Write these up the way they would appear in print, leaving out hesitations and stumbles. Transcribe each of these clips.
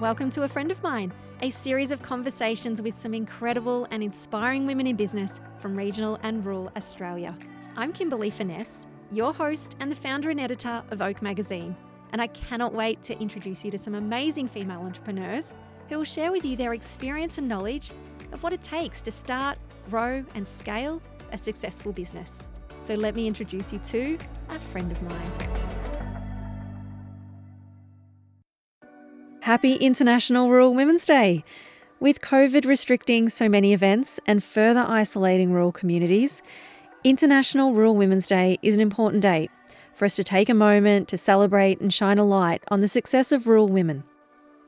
Welcome to A Friend of Mine, a series of conversations with some incredible and inspiring women in business from regional and rural Australia. I'm Kimberly Finesse, your host and the founder and editor of Oak Magazine, and I cannot wait to introduce you to some amazing female entrepreneurs who will share with you their experience and knowledge of what it takes to start, grow, and scale a successful business. So let me introduce you to a friend of mine. Happy International Rural Women's Day! With COVID restricting so many events and further isolating rural communities, International Rural Women's Day is an important date for us to take a moment to celebrate and shine a light on the success of rural women.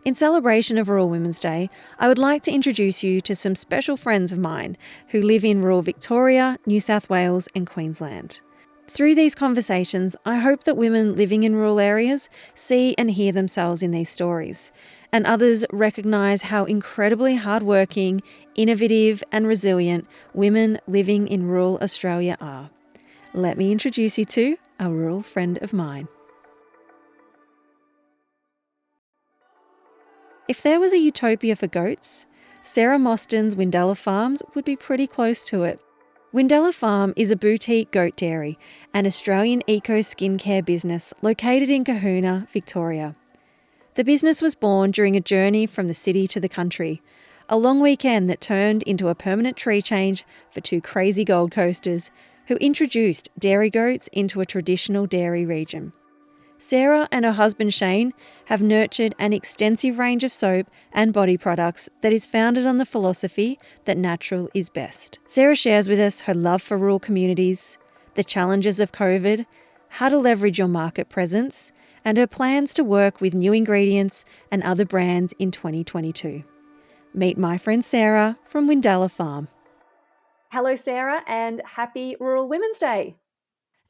In celebration of Rural Women's Day, I would like to introduce you to some special friends of mine who live in rural Victoria, New South Wales and Queensland. Through these conversations, I hope that women living in rural areas see and hear themselves in these stories, and others recognise how incredibly hardworking, innovative and resilient women living in rural Australia are. Let me introduce you to a rural friend of mine. If there was a utopia for goats, Sarah Mostyn's Windella Farms would be pretty close to it. Windella Farm is a boutique goat dairy and Australian eco skincare business located in Cohuna, Victoria. The business was born during a journey from the city to the country, a long weekend that turned into a permanent tree change for two crazy Gold Coasters who introduced dairy goats into a traditional dairy region. Sarah and her husband Shane have nurtured an extensive range of soap and body products that is founded on the philosophy that natural is best. Sarah shares with us her love for rural communities, the challenges of COVID, how to leverage your market presence, and her plans to work with new ingredients and other brands in 2022. Meet my friend Sarah from Windella Farm. Hello Sarah, and happy Rural Women's Day.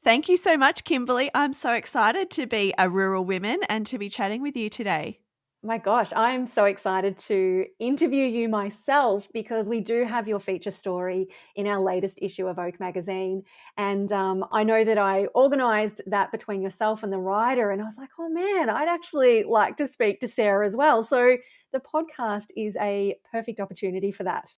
Thank you so much, Kimberly. I'm so excited to be a rural woman and to be chatting with you today. My gosh, I'm so excited to interview you myself because we do have your feature story in our latest issue of Oak Magazine. And I know that I organised that between yourself and the writer, and I was like, oh man, I'd actually like to speak to Sarah as well. So the podcast is a perfect opportunity for that.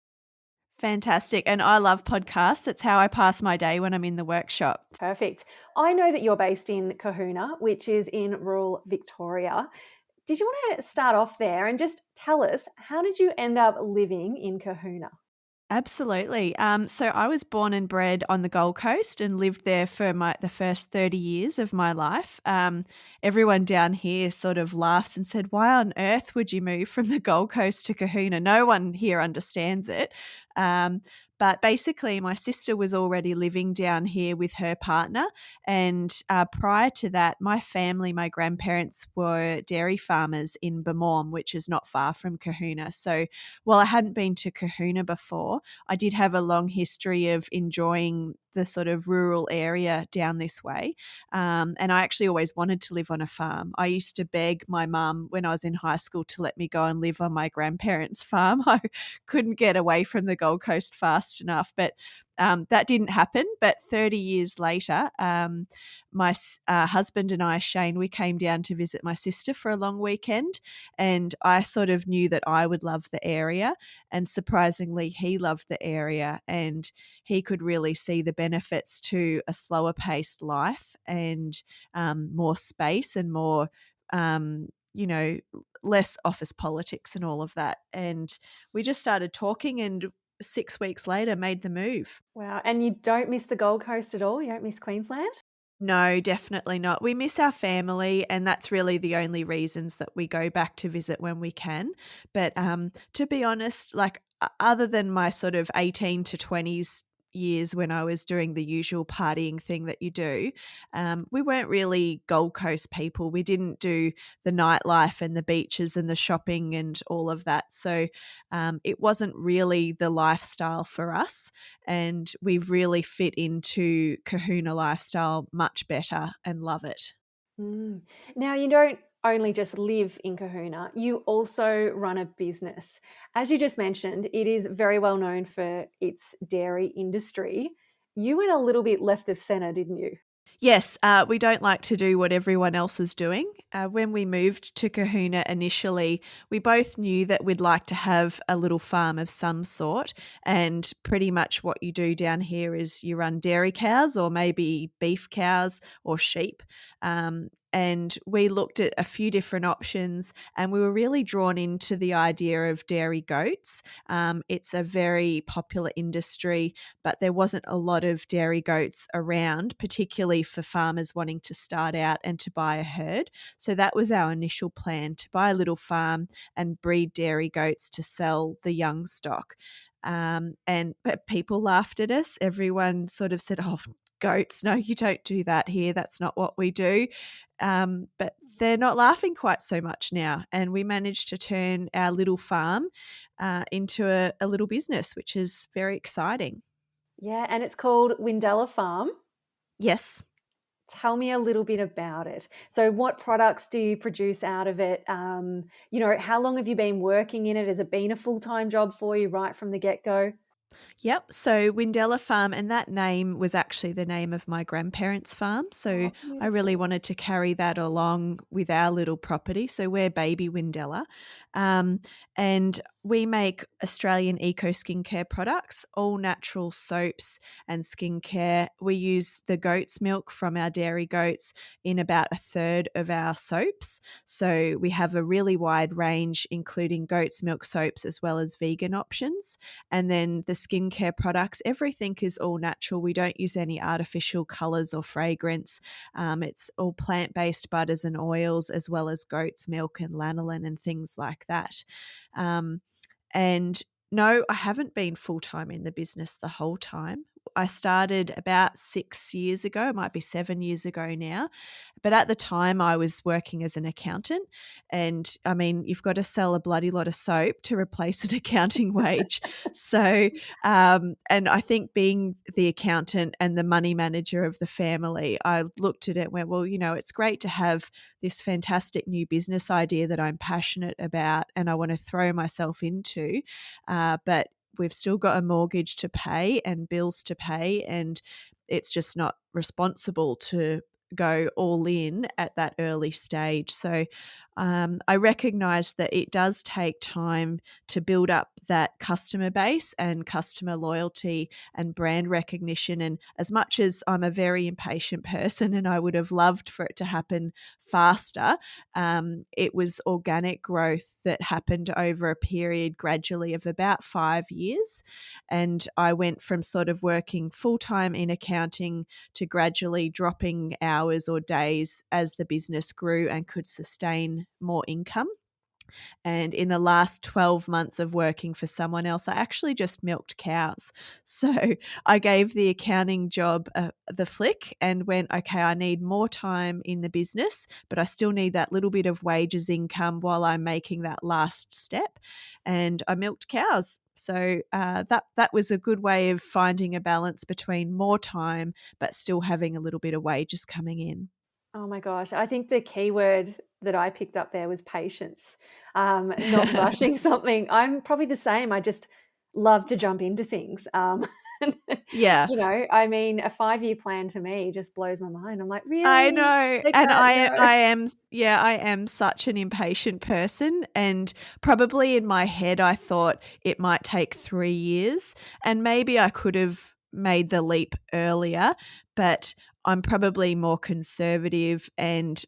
Fantastic. And I love podcasts. It's how I pass my day when I'm in the workshop. Perfect. I know that you're based in Cohuna, which is in rural Victoria. Did you want to start off there and just tell us, how did you end up living in Cohuna? Absolutely. So I was born and bred on the Gold Coast and lived there for the first 30 years of my life. Everyone down here sort of laughs and said, why on earth would you move from the Gold Coast to Cohuna? No one here understands it. But basically, my sister was already living down here with her partner. And prior to that, my family, my grandparents were dairy farmers in Beaumont, which is not far from Cohuna. So while I hadn't been to Cohuna before, I did have a long history of enjoying the sort of rural area down this way. And I actually always wanted to live on a farm. I used to beg my mum when I was in high school to let me go and live on my grandparents' farm. I couldn't get away from the Gold Coast fast enough, but that didn't happen. But 30 years later, my husband and I, Shane, we came down to visit my sister for a long weekend, and I sort of knew that I would love the area, and surprisingly, he loved the area, and he could really see the benefits to a slower paced life and more space and more, less office politics and all of that. And we just started talking, and 6 weeks later made the move. Wow. And you don't miss the Gold Coast at all? You don't miss Queensland? No, definitely not. We miss our family, and that's really the only reasons that we go back to visit when we can. But to be honest, like other than my sort of 18 to 20s years when I was doing the usual partying thing that you do, we weren't really Gold Coast people. We didn't do the nightlife and the beaches and the shopping and all of that. So it wasn't really the lifestyle for us. And we've really fit into Cohuna lifestyle much better and love it. Mm. Now, you don't only just live in Cohuna, you also run a business. As you just mentioned, it is very well known for its dairy industry. You went a little bit left of centre, didn't you? Yes, we don't like to do what everyone else is doing. When we moved to Cohuna initially, we both knew that we'd like to have a little farm of some sort. And pretty much what you do down here is you run dairy cows or maybe beef cows or sheep. And we looked at a few different options and we were really drawn into the idea of dairy goats. It's a very popular industry, but there wasn't a lot of dairy goats around, particularly for farmers wanting to start out and to buy a herd. So that was our initial plan, to buy a little farm and breed dairy goats to sell the young stock. But people laughed at us. Everyone sort of said, "Oh, goats, no, you don't do that here. That's not what we do." But they're not laughing quite so much now. And we managed to turn our little farm into a little business, which is very exciting. Yeah, and it's called Windella Farm. Yes. Tell me a little bit about it. So, what products do you produce out of it? How long have you been working in it? Has it been a full-time job for you right from the get-go? Yep. So Windella Farm, and that name was actually the name of my grandparents' farm. So Oh, I really beautiful. wanted to carry that along with our little property. So we're baby Windella. Um, and we make Australian eco skincare products, all natural soaps and skincare. We use the goat's milk from our dairy goats in about a third of our soaps. So we have a really wide range, including goat's milk soaps as well as vegan options. And then the skincare products, everything is all natural. We don't use any artificial colors or fragrance. It's all plant based butters and oils, as well as goat's milk and lanolin and things like that. Um, and no, I haven't been full time in the business the whole time. I started about 6 years ago, it might be 7 years ago now. But at the time, I was working as an accountant. And I mean, you've got to sell a bloody lot of soap to replace an accounting wage. So, and I think being the accountant and the money manager of the family, I looked at it and went, well, it's great to have this fantastic new business idea that I'm passionate about and I want to throw myself into. But we've still got a mortgage to pay and bills to pay, and it's just not responsible to go all in at that early stage. So I recognize that it does take time to build up that customer base and customer loyalty and brand recognition. And as much as I'm a very impatient person and I would have loved for it to happen faster, it was organic growth that happened over a period gradually of about 5 years. And I went from sort of working full time in accounting to gradually dropping hours or days as the business grew and could sustain more income. And in the last 12 months of working for someone else, I actually just milked cows. So I gave the accounting job the flick and went, okay, I need more time in the business, but I still need that little bit of wages income while I'm making that last step. And I milked cows. So that was a good way of finding a balance between more time, but still having a little bit of wages coming in. Oh my gosh. I think the key word that I picked up there was patience, not rushing something. I'm probably the same. I just love to jump into things. Yeah. I mean, a 5-year plan to me just blows my mind. I'm like, I really? know, Like and that? I No. I am yeah, I am such an impatient person, and probably in my head, I thought it might take 3 years, and maybe I could have made the leap earlier, but I'm probably more conservative and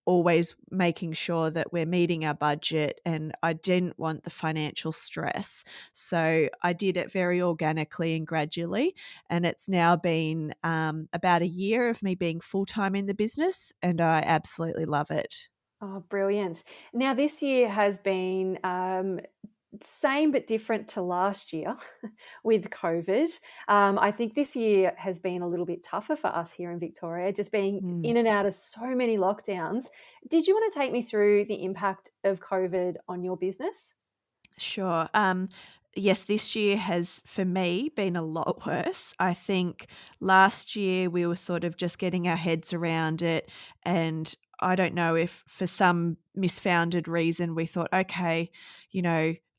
always making sure that we're meeting our budget, and I didn't want the financial stress. So I did it very organically and gradually, and it's now been about a year of me being full-time in the business, and I absolutely love it. Oh, brilliant. Now, this year has been same but different to last year with COVID. I think this year has been a little bit tougher for us here in Victoria, just being Mm. in and out of so many lockdowns. Did you want to take me through the impact of COVID on your business? Sure. Yes, this year has, for me, been a lot worse. I think last year we were sort of just getting our heads around it. And I don't know if for some misfounded reason we thought, okay,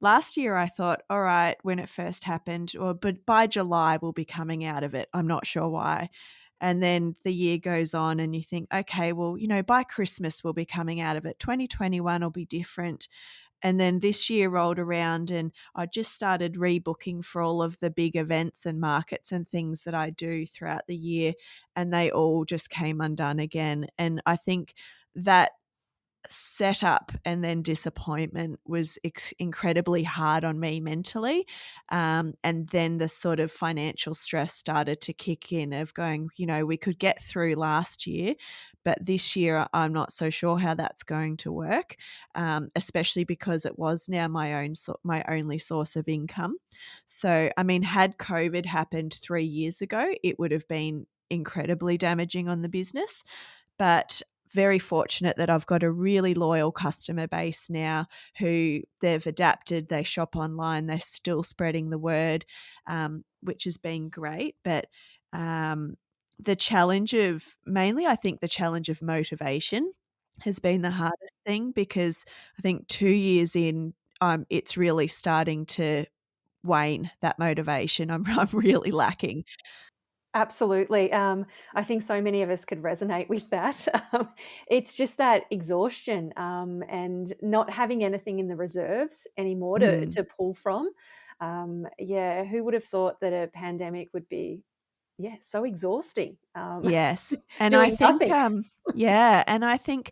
last year I thought, all right, when it first happened, but by July we'll be coming out of it. I'm not sure why. And then the year goes on and you think, okay, well, by Christmas we'll be coming out of it. 2021 will be different. And then this year rolled around and I just started rebooking for all of the big events and markets and things that I do throughout the year. And they all just came undone again. And I think that setup and then disappointment was incredibly hard on me mentally. And then the sort of financial stress started to kick in of going, we could get through last year, but this year I'm not so sure how that's going to work, especially because it was now my only source of income. So, I mean, had COVID happened 3 years ago, it would have been incredibly damaging on the business. But very fortunate that I've got a really loyal customer base now who they've adapted. They shop online. They're still spreading the word, which has been great. But um, mainly I think the challenge of motivation has been the hardest thing, because I think 2 years in, it's really starting to wane, that motivation. I'm really lacking. Absolutely. I think so many of us could resonate with that. It's just that exhaustion, and not having anything in the reserves anymore to, Mm. to pull from. Yeah, who would have thought that a pandemic would be, yeah, so exhausting, Yes, and I doing think, nothing. yeah, and I think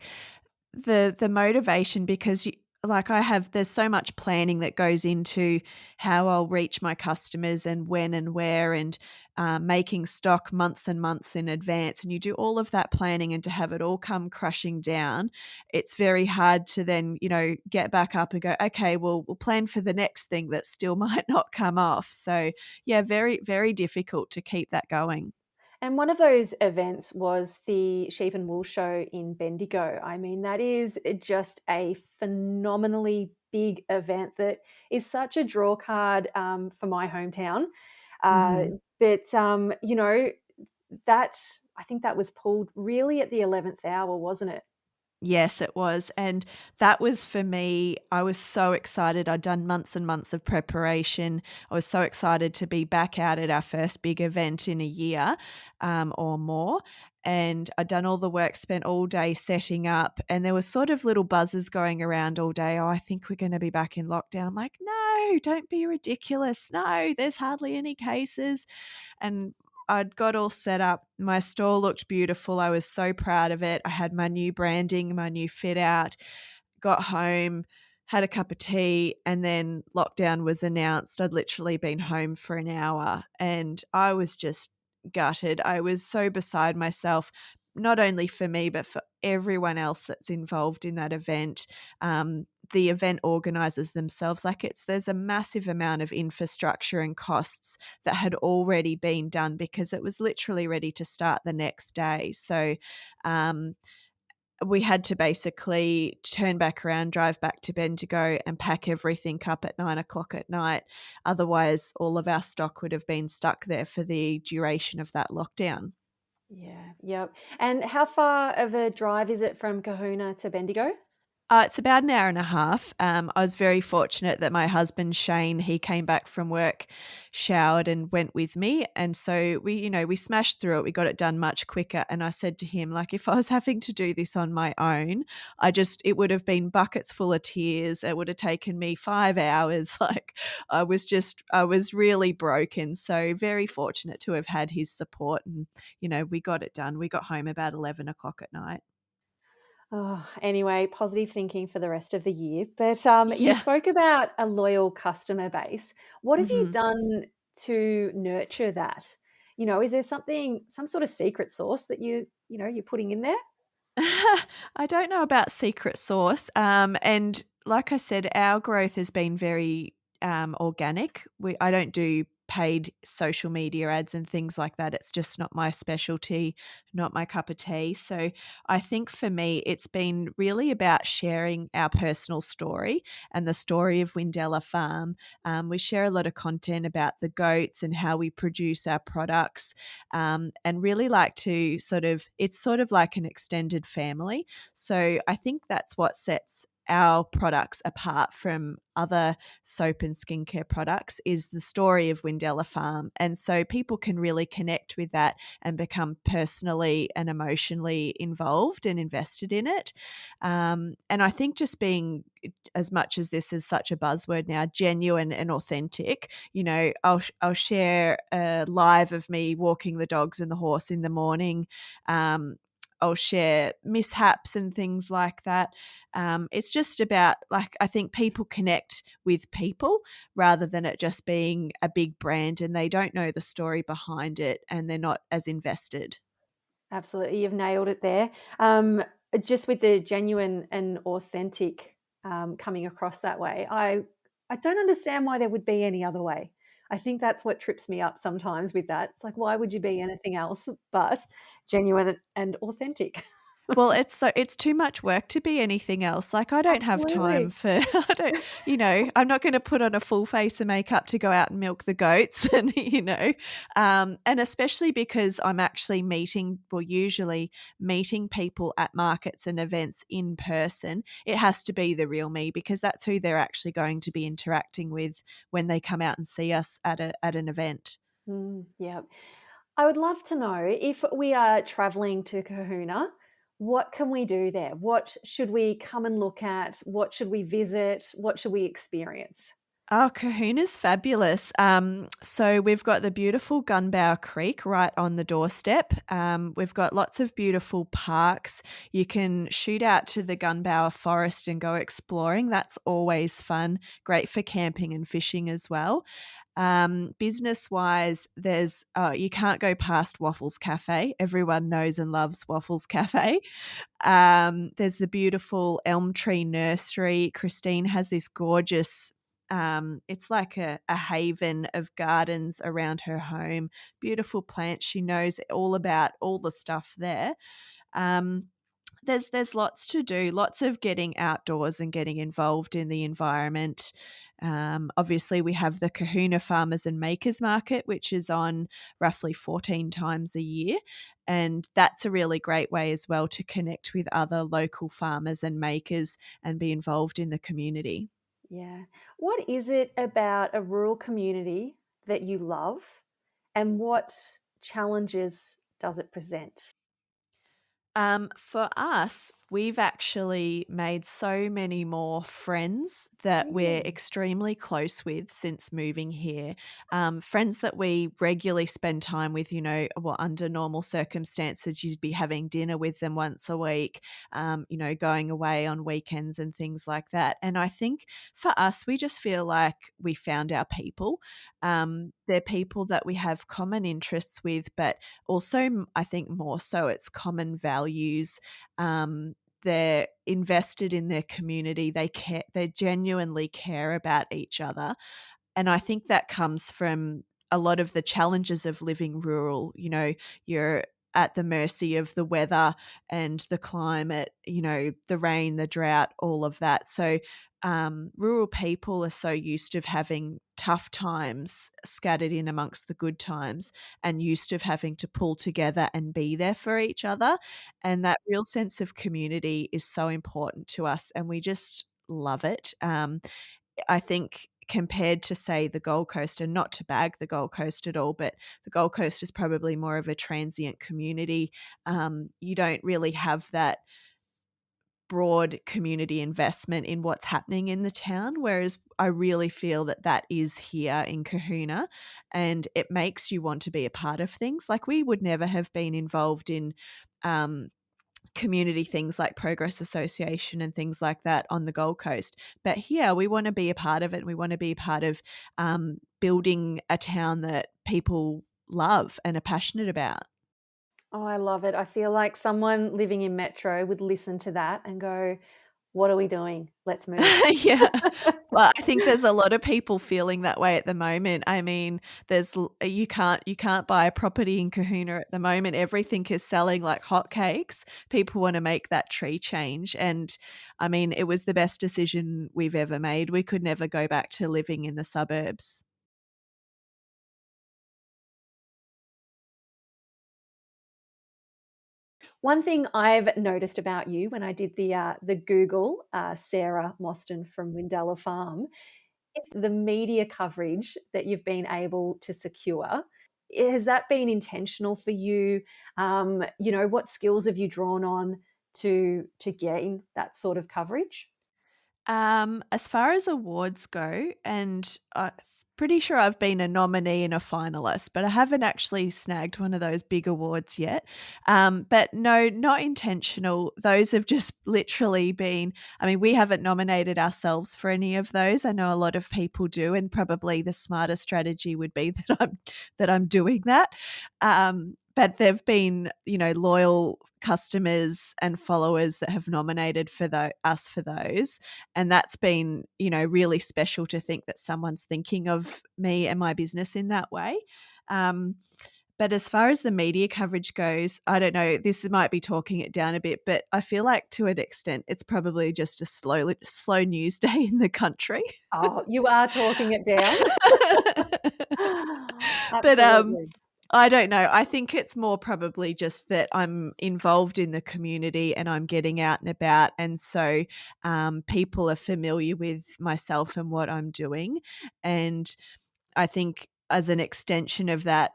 the motivation, because like I have there's so much planning that goes into how I'll reach my customers and when and where, and making stock months and months in advance, and you do all of that planning, and to have it all come crushing down, it's very hard to then get back up and go, okay, well, we'll plan for the next thing that still might not come off. So yeah, very, very difficult to keep that going. And one of those events was the Sheep and Wool Show in Bendigo. I mean, that is just a phenomenally big event that is such a draw card, for my hometown. Uh, Mhm. but that I think that was pulled really at the 11th hour, wasn't it? Yes, it was, and that was for me. I was so excited. I'd done months and months of preparation. I was so excited to be back out at our first big event in a year, or more, and I'd done all the work, spent all day setting up, and there was sort of little buzzers going around all day. "Oh, I think we're gonna be back in lockdown." I'm like, "No, don't be ridiculous. No, there's hardly any cases." And I'd got all set up. My store looked beautiful. I was so proud of it. I had my new branding, my new fit out, got home, had a cup of tea, and then lockdown was announced. I'd literally been home for an hour and I was just gutted. I was so beside myself, not only for me, but for everyone else that's involved in that event. The event organizers themselves, like there's a massive amount of infrastructure and costs that had already been done because it was literally ready to start the next day. So, um, we had to basically turn back around, drive back to Bendigo and pack everything up at 9 o'clock at night. Otherwise, all of our stock would have been stuck there for the duration of that lockdown. Yeah, yep. And how far of a drive is it from Cohuna to Bendigo? It's about an hour and a half. I was very fortunate that my husband Shane, he came back from work, showered, and went with me, and so we smashed through it. We got it done much quicker. And I said to him, like, if I was having to do this on my own, it would have been buckets full of tears. It would have taken me 5 hours. Like, I was really broken. So very fortunate to have had his support, and we got it done. We got home about 11 o'clock at night. Oh, anyway, positive thinking for the rest of the year. But you Yeah. spoke about a loyal customer base. What have you Mhm. done to nurture that? Is there some sort of secret sauce that you're putting in there? I don't know about secret sauce. And like I said, our growth has been very organic. I don't do paid social media ads and things like that. It's just not my specialty, not my cup of tea. So I think for me, it's been really about sharing our personal story and the story of Windella Farm. We share a lot of content about the goats and how we produce our products, and really like to it's sort of like an extended family. So I think that's what sets our products apart from other soap and skincare products is the story of Windella Farm. And so people can really connect with that and become personally and emotionally involved and invested in it. And I think just being, as much as this is such a buzzword now, genuine and authentic. I'll share a live of me walking the dogs and the horse in the morning. I'll share mishaps and things like that. It's just about, like, I think people connect with people rather than it just being a big brand and they don't know the story behind it and they're not as invested. Absolutely, you've nailed it there. Just with the genuine and authentic coming across that way, I don't understand why there would be any other way. I think that's what trips me up sometimes with that. It's like, why would you be anything else but genuine and authentic? Well, it's too much work to be anything else. Like, I don't have time Absolutely. for I don't I'm not gonna put on a full face of makeup to go out and milk the goats and especially because I'm actually usually meeting people at markets and events in person. It has to be the real me because that's who they're actually going to be interacting with when they come out and see us at an event. Yeah. I would love to know if we are traveling to Cohuna, what can we do there? What should we come and look at? What should we visit? What should we experience? Oh, Cohuna's fabulous. So we've got the beautiful Gunbower Creek right on the doorstep. We've got lots of beautiful parks. You can shoot out to the Gunbower Forest and go exploring. That's always fun. Great for camping and fishing as well. Business wise, you can't go past Waffles Cafe. Everyone knows and loves Waffles Cafe. There's the beautiful Elm Tree Nursery. Christine has this gorgeous, it's like a haven of gardens around her home, beautiful plants. She knows all about all the stuff there. Um, there's lots to do, lots of getting outdoors and getting involved in the environment. Obviously, we have the Cohuna Farmers and Makers Market, which is on roughly 14 times a year. And that's a really great way as well to connect with other local farmers and makers and be involved in the community. Yeah. What is it about a rural community that you love, and what challenges does it present? For us, we've actually made so many more friends that we're Really? extremely close with since moving here. Friends that we regularly spend time with, well, under normal circumstances, you'd be having dinner with them once a week, going away on weekends and things like that. And I think for us, we just feel like we found our people. They're people that we have common interests with, but also, I think more so it's common values. They're invested in their community. They genuinely care about each other. And I think that comes from a lot of the challenges of living rural. You're at the mercy of the weather and the climate, the rain, the drought, all of that. So rural people are so used to having tough times scattered in amongst the good times and used to having to pull together and be there for each other. And that real sense of community is so important to us, and we just love it. I think compared to, say, the Gold Coast, and not to bag the Gold Coast at all, but the Gold Coast is probably more of a transient community. You don't really have that broad community investment in what's happening in the town, whereas I really feel that that is here in Cohuna, and it makes you want to be a part of things. Like, we would never have been involved in um, community things like Progress Association and things like that on the Gold Coast. But here we want to be a part of it. And we want to be a part of building a town that people love and are passionate about. Oh, I love it. I feel like someone living in Metro would listen to that and go, "What are we doing? Let's move." Yeah. Well, I think there's a lot of people feeling that way at the moment. I mean, you can't buy a property in Cohuna at the moment. Everything is selling like hotcakes. People wanna make that tree change, and I mean, it was the best decision we've ever made. We could never go back to living in the suburbs. One thing I've noticed about you when I did the Google, Sarah Mostyn from Windella Farm, is the media coverage that you've been able to secure. Has that been intentional for you? What skills have you drawn on to gain that sort of coverage? As far as awards go, and pretty sure I've been a nominee and a finalist, but I haven't actually snagged one of those big awards yet. But no, not intentional. Those have just literally been, I mean, we haven't nominated ourselves for any of those. I know a lot of people do, and probably the smarter strategy would be that I'm doing that. But there've been, loyal customers and followers that have nominated for us for those, and that's been, really special to think that someone's thinking of me and my business in that way. Um, but as far as the media coverage goes, I don't know, this might be talking it down a bit, but I feel like to an extent it's probably just a slow news day in the country. Oh, you are talking it down. But, Absolutely. I don't know. I think it's more probably just that I'm involved in the community and I'm getting out and about, and so, people are familiar with myself and what I'm doing, and I think as an extension of that,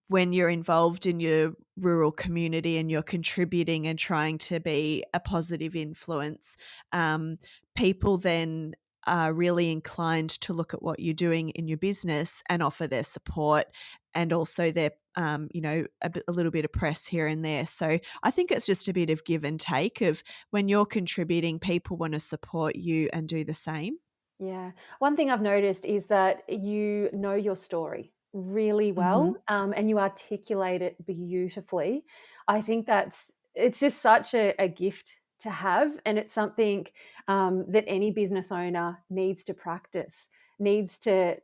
when you're involved in your rural community and you're contributing and trying to be a positive influence, um, people then are really inclined to look at what you're doing in your business and offer their support and also their, a little bit of press here and there. So I think it's just a bit of give and take of when you're contributing, people want to support you and do the same. Yeah. One thing I've noticed is that you know your story really Hmm. well, and you articulate it beautifully. I think it's just such a gift to have, and it's something that any business owner needs to practice, needs to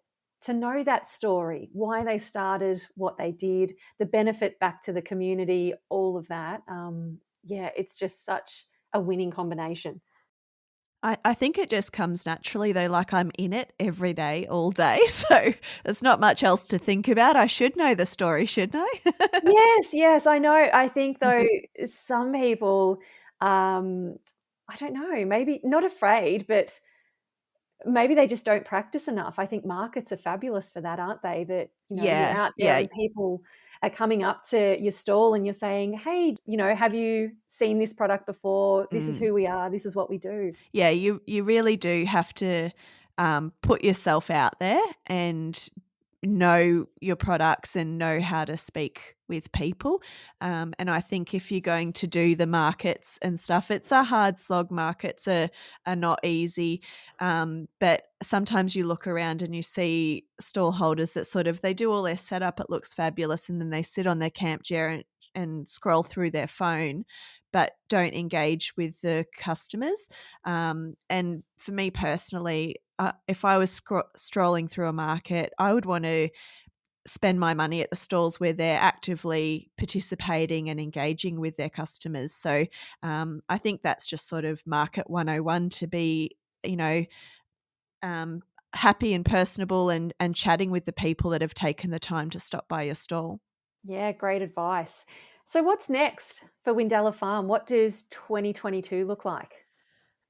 know that story, why they started, what they did, the benefit back to the community, all of that. Yeah, it's just such a winning combination. I think it just comes naturally though, like I'm in it every day, all day. So there's not much else to think about. I should know the story, shouldn't I? Yes, yes, I know. I think though some people, um, I don't know, maybe not afraid, but maybe they just don't practice enough. I think markets are fabulous for that, aren't they? That, you're Yeah, out there yeah. and people are coming up to your stall and you're saying, "Hey, have you seen this product before? This is Mm. who we are. This is what we do." Yeah, you really do have to, put yourself out there and know your products and know how to speak with people. And I think if you're going to do the markets and stuff, it's a hard slog. Markets are not easy. But sometimes you look around and you see stall holders that sort of they do all their setup, it looks fabulous, and then they sit on their camp chair and scroll through their phone, but don't engage with the customers. And for me personally, if I was strolling through a market, I would want to spend my money at the stalls where they're actively participating and engaging with their customers. So I think that's just sort of market 101 to be, you know, um, happy and personable and chatting with the people that have taken the time to stop by your stall. Yeah, great advice. So what's next for Windella Farm? What does 2022 look like?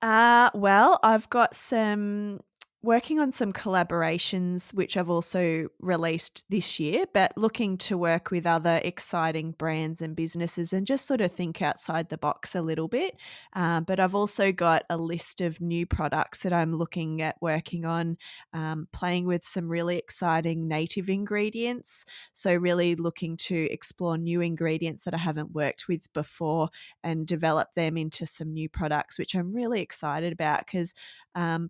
Well, I've got some working on some collaborations, which I've also released this year, but looking to work with other exciting brands and businesses and just sort of think outside the box a little bit. But I've also got a list of new products that I'm looking at working on, playing with some really exciting native ingredients. So, really looking to explore new ingredients that I haven't worked with before and develop them into some new products, which I'm really excited about because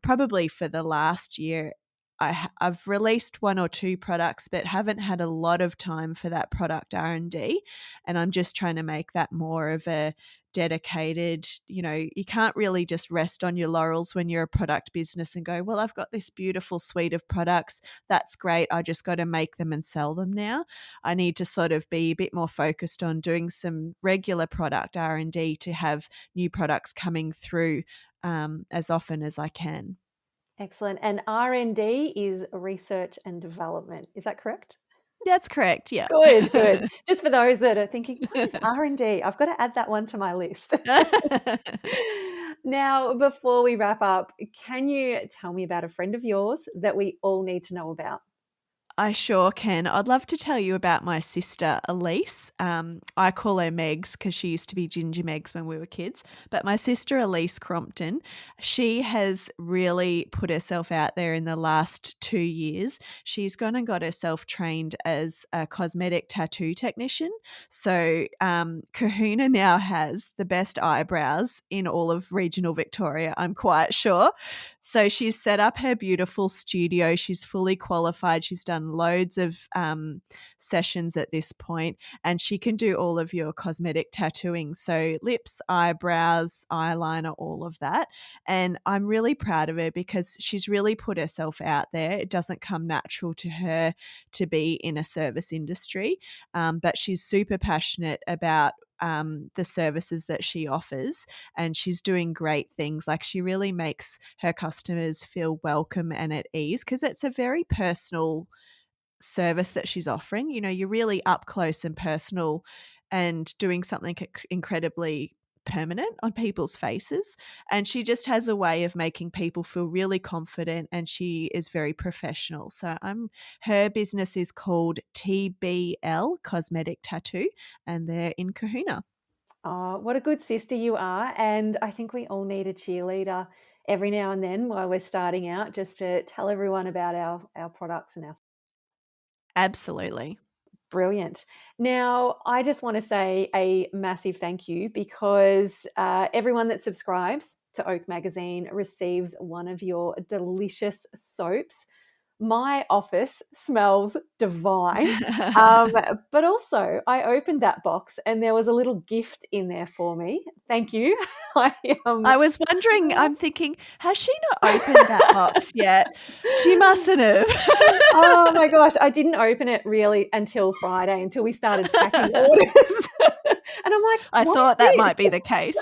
probably for the last year, I've released one or two products, but haven't had a lot of time for that product R&D, and I'm just trying to make that more of a dedicated. You can't really just rest on your laurels when you're a product business and go, well, I've got this beautiful suite of products. That's great. I just got to make them and sell them now. I need to sort of be a bit more focused on doing some regular product R&D to have new products coming through as often as I can. Excellent. And R&D is research and development. Is that correct? That's correct, yeah. Good, good. Just for those that are thinking, what is R&D? I've got to add that one to my list. Now, before we wrap up, can you tell me about a friend of yours that we all need to know about? I sure can. I'd love to tell you about my sister, Elise. I call her Megs because she used to be Ginger Megs when we were kids. But my sister, Elise Crompton, she has really put herself out there in the last 2 years. She's gone and got herself trained as a cosmetic tattoo technician. So Cohuna now has the best eyebrows in all of regional Victoria, I'm quite sure. So she's set up her beautiful studio. She's fully qualified. She's done loads of sessions at this point, and she can do all of your cosmetic tattooing. So lips, eyebrows, eyeliner, all of that. And I'm really proud of her because she's really put herself out there. It doesn't come natural to her to be in a service industry, but she's super passionate about the services that she offers, and she's doing great things. Like, she really makes her customers feel welcome and at ease because it's a very personal service that she's offering. You know, you're really up close and personal and doing something incredibly permanent on people's faces. And she just has a way of making people feel really confident, and she is very professional. So her business is called TBL Cosmetic Tattoo, and they're in Cohuna. Oh, what a good sister you are. And I think we all need a cheerleader every now and then while we're starting out, just to tell everyone about our products and our. Absolutely. Brilliant. Now, I just want to say a massive thank you because everyone that subscribes to Oak Magazine receives one of your delicious soaps. My office smells divine. But also, I opened that box and there was a little gift in there for me. Thank you. I was wondering, I'm thinking, has she not opened that box yet? She mustn't have. Oh my gosh, I didn't open it really until Friday, until we started packing orders. And I'm like, I thought that might be the case.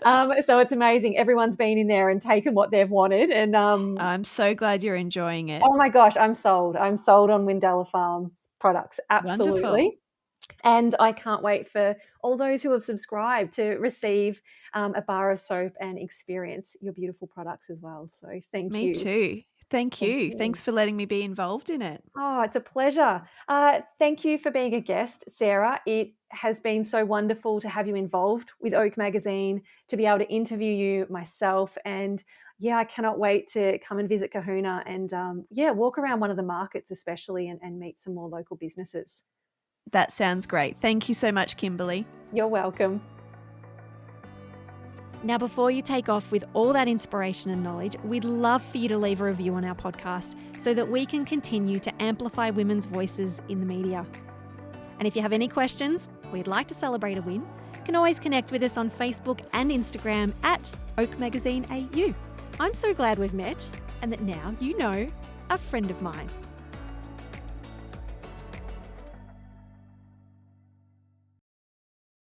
So it's amazing. Everyone's been in there and taken what they've wanted. And I'm so glad you're enjoying it. oh my gosh, I'm sold. I'm sold on Windella Farm products. Absolutely. Wonderful. And I can't wait for all those who have subscribed to receive a bar of soap and experience your beautiful products as well. So thank you. Me too. Thank you. Thanks for letting me be involved in it. Oh, it's a pleasure. Thank you for being a guest, Sarah. It has been so wonderful to have you involved with Oak Magazine, to be able to interview you myself. And yeah, I cannot wait to come and visit Cohuna and walk around one of the markets especially and meet some more local businesses. That sounds great. Thank you so much, Kimberly. You're welcome. Now, before you take off with all that inspiration and knowledge, we'd love for you to leave a review on our podcast so that we can continue to amplify women's voices in the media. And if you have any questions, we'd like to celebrate a win, you can always connect with us on Facebook and Instagram at Oak Magazine AU. I'm so glad we've met and that now you know a friend of mine.